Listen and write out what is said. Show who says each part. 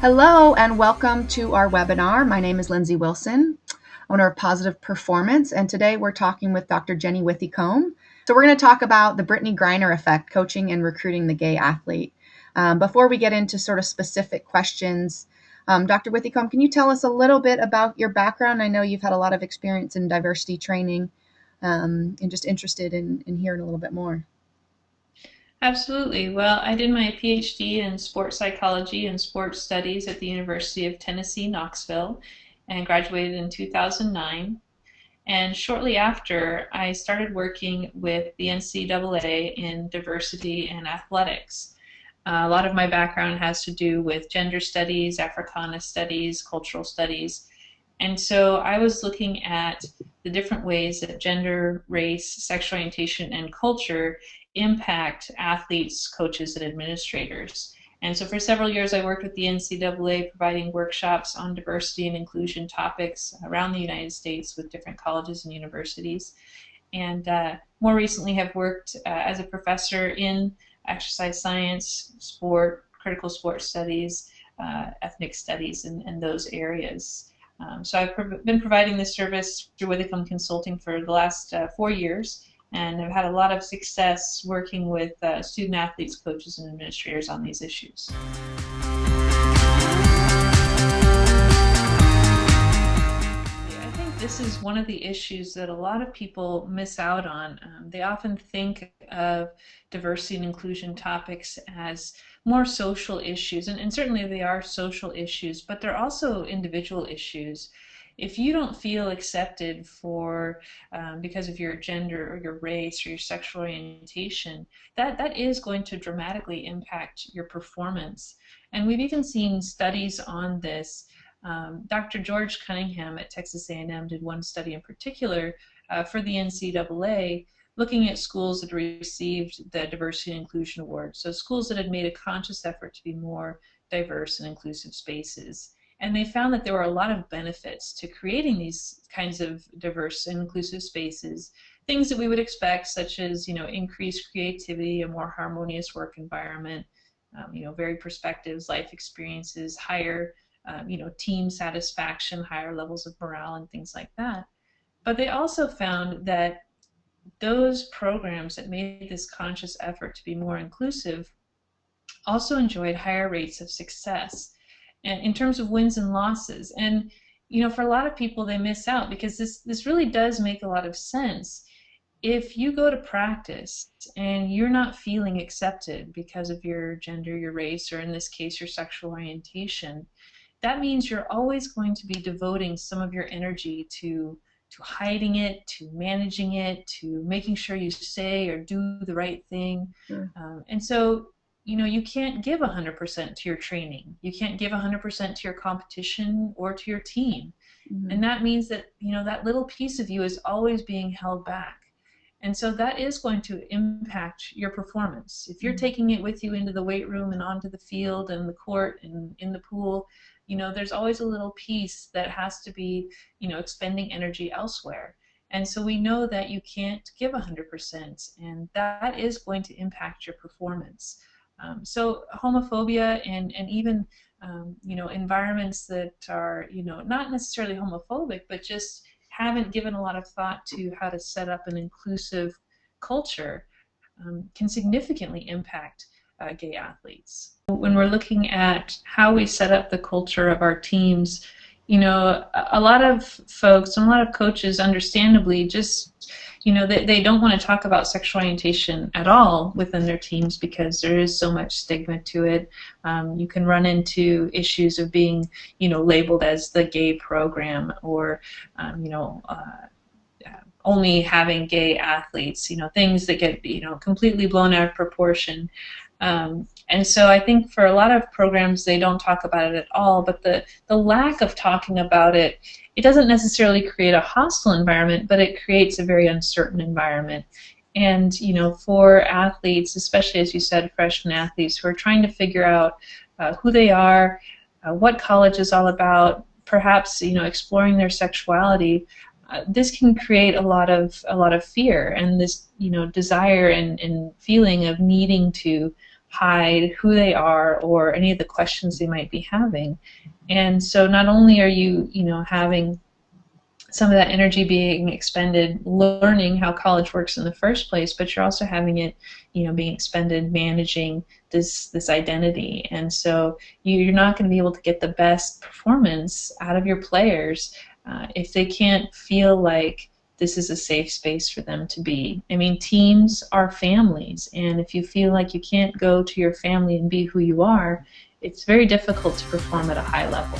Speaker 1: Hello and welcome to our webinar. My name is Lindsay Wilson, owner of Positive Performance, and today we're talking with Dr. Lind Withycombe. So we're going to talk about the Brittney Griner effect, coaching and recruiting the gay athlete. Before we get into sort of specific questions, Dr. Withycombe, can you tell us a little bit about your background? I know you've had a lot of experience in diversity training and just interested in hearing a little bit more.
Speaker 2: Absolutely. Well, I did my PhD in sports psychology and sports studies at the University of Tennessee, Knoxville, and graduated in 2009. And shortly after, I started working with the NCAA in diversity and athletics. A lot of my background has to do with gender studies, Africana studies, cultural studies. And so I was looking at the different ways that gender, race, sexual orientation, and culture impact athletes, coaches, and administrators. And so for several years I worked with the NCAA providing workshops on diversity and inclusion topics around the United States with different colleges and universities. And more recently have worked as a professor in exercise science, sport, critical sports studies, ethnic studies, and those areas. So I've been providing this service through Withycombe Consulting for the last 4 years, and I've had a lot of success working with student athletes, coaches, and administrators on these issues. I think this is one of the issues that a lot of people miss out on. They often think of diversity and inclusion topics as more social issues, and certainly they are social issues, but they're also individual issues. If you don't feel accepted for because of your gender or your race or your sexual orientation, that is going to dramatically impact your performance. And we've even seen studies on this. Dr. George Cunningham at Texas A&M did one study in particular for the NCAA, looking at schools that received the Diversity and Inclusion Award, so schools that had made a conscious effort to be more diverse and inclusive spaces. And they found that there were a lot of benefits to creating these kinds of diverse and inclusive spaces, things that we would expect, such as increased creativity, a more harmonious work environment, varied perspectives, life experiences, higher team satisfaction, higher levels of morale, and things like that. But they also found that those programs that made this conscious effort to be more inclusive also enjoyed higher rates of success and in terms of wins and losses. And for a lot of people, they miss out because this really does make a lot of sense. If you go to practice and you're not feeling accepted because of your gender, your race, or in this case, your sexual orientation, that means you're always going to be devoting some of your energy to hiding it, to managing it, to making sure you say or do the right thing. And so you can't give 100% to your training. You can't give 100% to your competition or to your team. Mm-hmm. And that means that that little piece of you is always being held back. And so that is going to impact your performance. If you're taking it with you into the weight room and onto the field and the court and in the pool, there's always a little piece that has to be, expending energy elsewhere. And so we know that you can't give 100%, and that is going to impact your performance. So homophobia and even, environments that are, not necessarily homophobic, but just haven't given a lot of thought to how to set up an inclusive culture can significantly impact gay athletes. When we're looking at how we set up the culture of our teams, a lot of folks and a lot of coaches understandably just, they don't want to talk about sexual orientation at all within their teams because there is so much stigma to it. You can run into issues of being, labeled as the gay program or, only having gay athletes, things that get, completely blown out of proportion. And so I think for a lot of programs, they don't talk about it at all, but the lack of talking about it, it doesn't necessarily create a hostile environment, but it creates a very uncertain environment. And, for athletes, especially as you said, freshman athletes who are trying to figure out who they are, what college is all about, perhaps, exploring their sexuality, this can create a lot of fear and this desire and feeling of needing to hide who they are or any of the questions they might be having. And so not only are you, having some of that energy being expended learning how college works in the first place, but you're also having it, being expended managing this identity. And so you're not going to be able to get the best performance out of your players if they can't feel like this is a safe space for them to be. I mean, teams are families, and if you feel like you can't go to your family and be who you are, it's very difficult to perform at a high level.